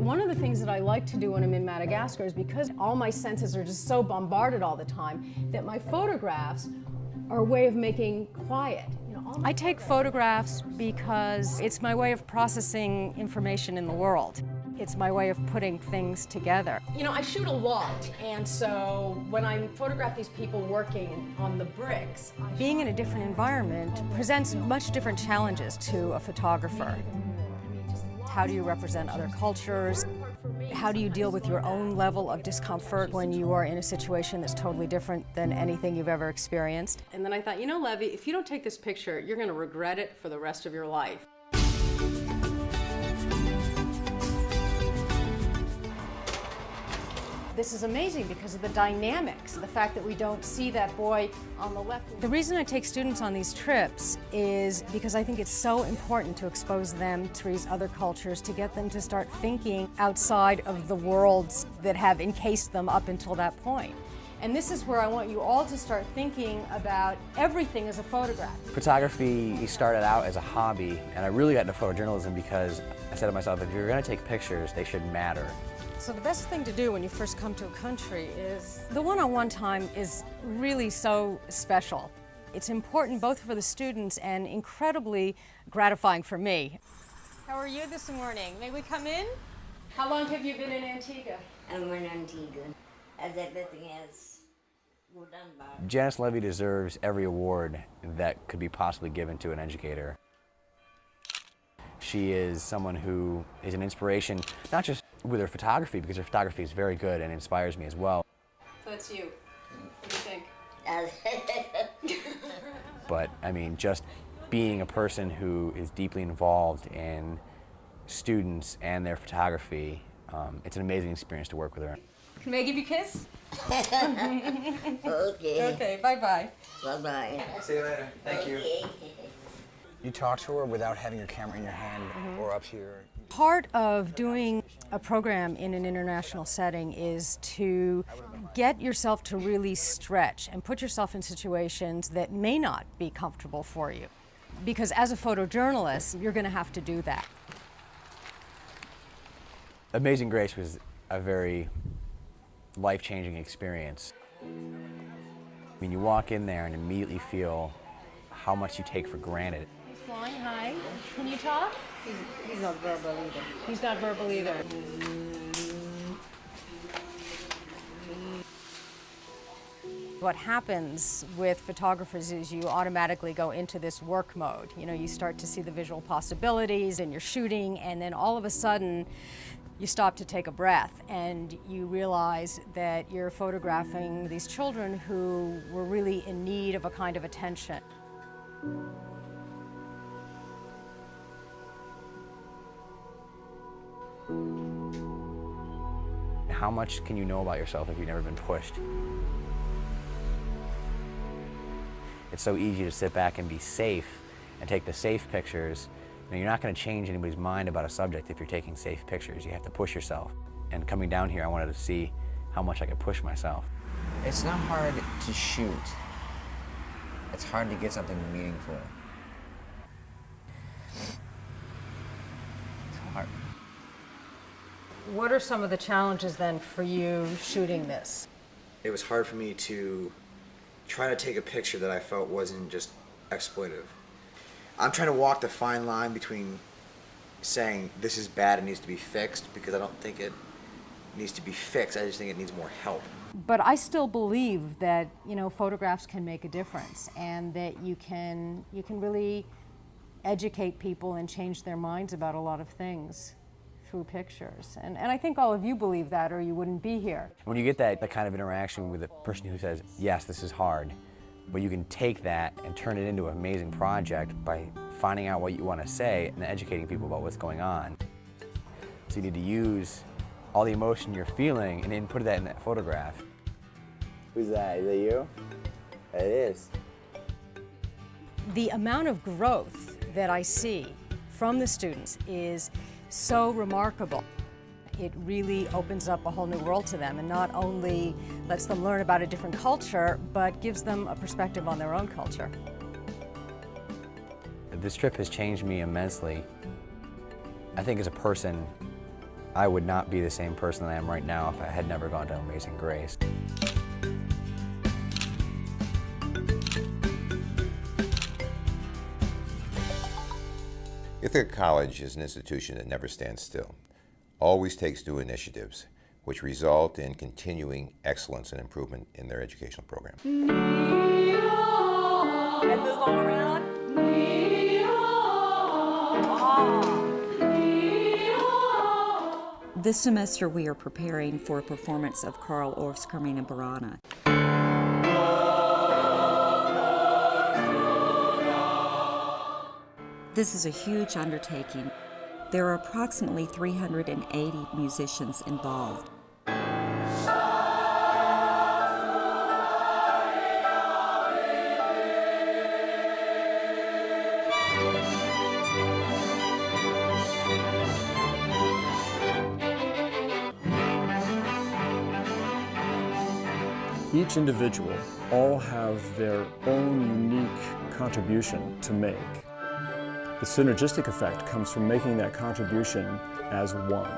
One of the things that I like to do when I'm in Madagascar is because all my senses are just so bombarded all the time that my photographs are a way of making quiet. I take photographs because it's my way of processing information in the world. It's my way of putting things together. I shoot a lot, and so when I photograph these people working on the bricks, being in a different environment presents much different challenges to a photographer. How do you represent other cultures? How do you deal with your own level of discomfort when you are in a situation that's totally different than anything you've ever experienced? And then I thought, Levy, if you don't take this picture, you're going to regret it for the rest of your life. This is amazing because of the dynamics, the fact that we don't see that boy on the left. The reason I take students on these trips is because I think it's so important to expose them to these other cultures, to get them to start thinking outside of the worlds that have encased them up until that point. And this is where I want you all to start thinking about everything as a photograph. Photography started out as a hobby, and I really got into photojournalism because I said to myself, if you're going to take pictures, they should matter. So the best thing to do when you first come to a country is the one-on-one time is really so special. It's important both for the students and incredibly gratifying for me. How are you this morning? May we come in? How long have you been in Antigua? I'm in Antigua. As everything is well done by. Janice Levy deserves every award that could be possibly given to an educator. She is someone who is an inspiration, not just with her photography, because her photography is very good and inspires me as well. So that's you. What do you think? But, just being a person who is deeply involved in students and their photography, it's an amazing experience to work with her. May I give you a kiss? Okay. Okay, bye-bye. Bye-bye. See you later. Thank you. You talk to her without having your camera in your hand or up here. Part of doing a program in an international setting is to get yourself to really stretch and put yourself in situations that may not be comfortable for you. Because as a photojournalist, you're going to have to do that. Amazing Grace was a very life-changing experience. You walk in there and immediately feel how much you take for granted. He's flying high. Can you talk? He's not verbal either. He's not verbal either. What happens with photographers is you automatically go into this work mode. You start to see the visual possibilities and you're shooting, and then all of a sudden you stop to take a breath and you realize that you're photographing these children who were really in need of a kind of attention. How much can you know about yourself if you've never been pushed? It's so easy to sit back and be safe and take the safe pictures. You're not going to change anybody's mind about a subject if you're taking safe pictures. You have to push yourself. And coming down here, I wanted to see how much I could push myself. It's not hard to shoot. It's hard to get something meaningful. It's hard. What are some of the challenges then for you shooting this? It was hard for me to try to take a picture that I felt wasn't just exploitive. I'm trying to walk the fine line between saying this is bad and needs to be fixed, because I don't think it needs to be fixed, I just think it needs more help. But I still believe that, photographs can make a difference, and that you can really educate people and change their minds about a lot of things through pictures. And I think all of you believe that, or you wouldn't be here. When you get that kind of interaction with a person who says, yes, this is hard, but you can take that and turn it into an amazing project by finding out what you want to say and educating people about what's going on. So you need to use all the emotion you're feeling and then put that in that photograph. Who's that? Is that you? It is. The amount of growth that I see from the students is so remarkable. It really opens up a whole new world to them, and not only lets them learn about a different culture, but gives them a perspective on their own culture. This trip has changed me immensely. I think as a person, I would not be the same person that I am right now if I had never gone to Amazing Grace. Ithaca College is an institution that never stands still, always takes new initiatives, which result in continuing excellence and improvement in their educational program. And move all around. This semester we are preparing for a performance of Carl Orff's Carmina Burana. This is a huge undertaking. There are approximately 380 musicians involved. Each individual all have their own unique contribution to make. The synergistic effect comes from making that contribution as one.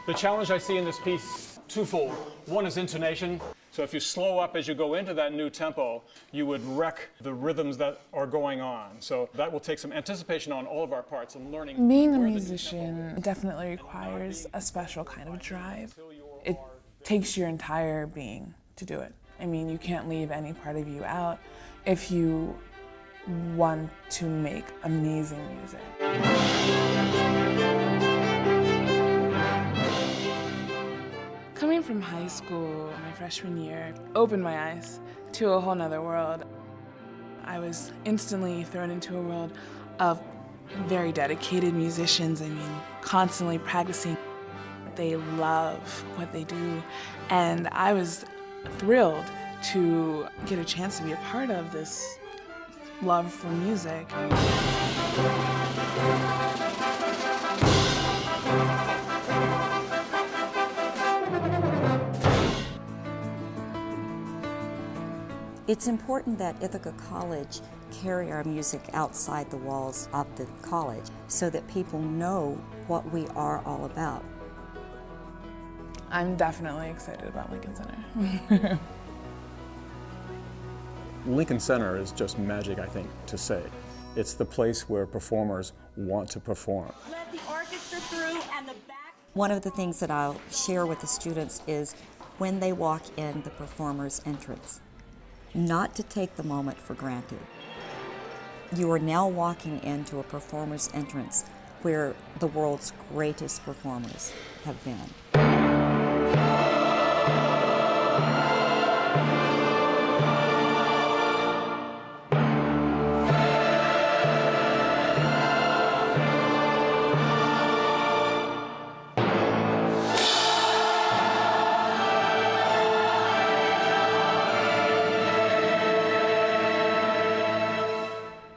The challenge I see in this piece, twofold. One is intonation. So if you slow up as you go into that new tempo, you would wreck the rhythms that are going on. So that will take some anticipation on all of our parts and learning. Being a musician definitely requires a special kind of drive. It takes your entire being to do it. I mean, you can't leave any part of you out if you want to make amazing music. Coming from high school, my freshman year, opened my eyes to a whole nother world. I was instantly thrown into a world of very dedicated musicians. I mean, constantly practicing. They love what they do, and I was thrilled to get a chance to be a part of this love for music. It's important that Ithaca College carry our music outside the walls of the college so that people know what we are all about. I'm definitely excited about Lincoln Center. Lincoln Center is just magic, I think, to say. It's the place where performers want to perform. Let the orchestra through and the back. One of the things that I'll share with the students is when they walk in the performer's entrance, not to take the moment for granted. You are now walking into a performer's entrance where the world's greatest performers have been.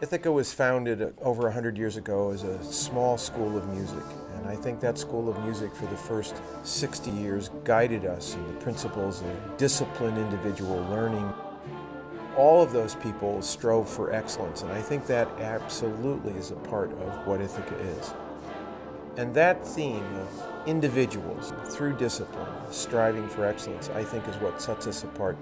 Ithaca was founded over 100 years ago as a small school of music, and I think that school of music for the first 60 years guided us in the principles of disciplined individual learning. All of those people strove for excellence, and I think that absolutely is a part of what Ithaca is. And that theme of individuals through discipline, striving for excellence, I think is what sets us apart.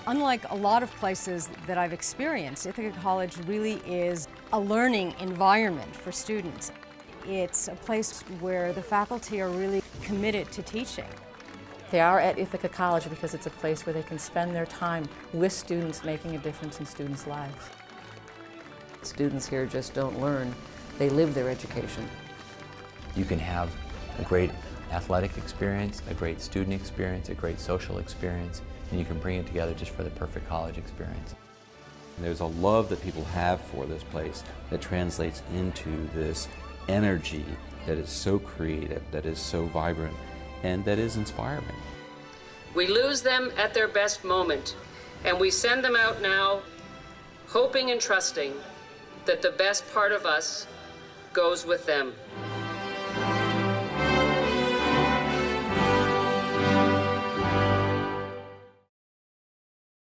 Unlike a lot of places that I've experienced, Ithaca College really is a learning environment for students. It's a place where the faculty are really committed to teaching. They are at Ithaca College because it's a place where they can spend their time with students, making a difference in students' lives. Students here just don't learn, they live their education. You can have a great athletic experience, a great student experience, a great social experience, and you can bring it together just for the perfect college experience. There's a love that people have for this place that translates into this energy that is so creative, that is so vibrant, and that is inspiring. We lose them at their best moment, and we send them out now, hoping and trusting that the best part of us goes with them.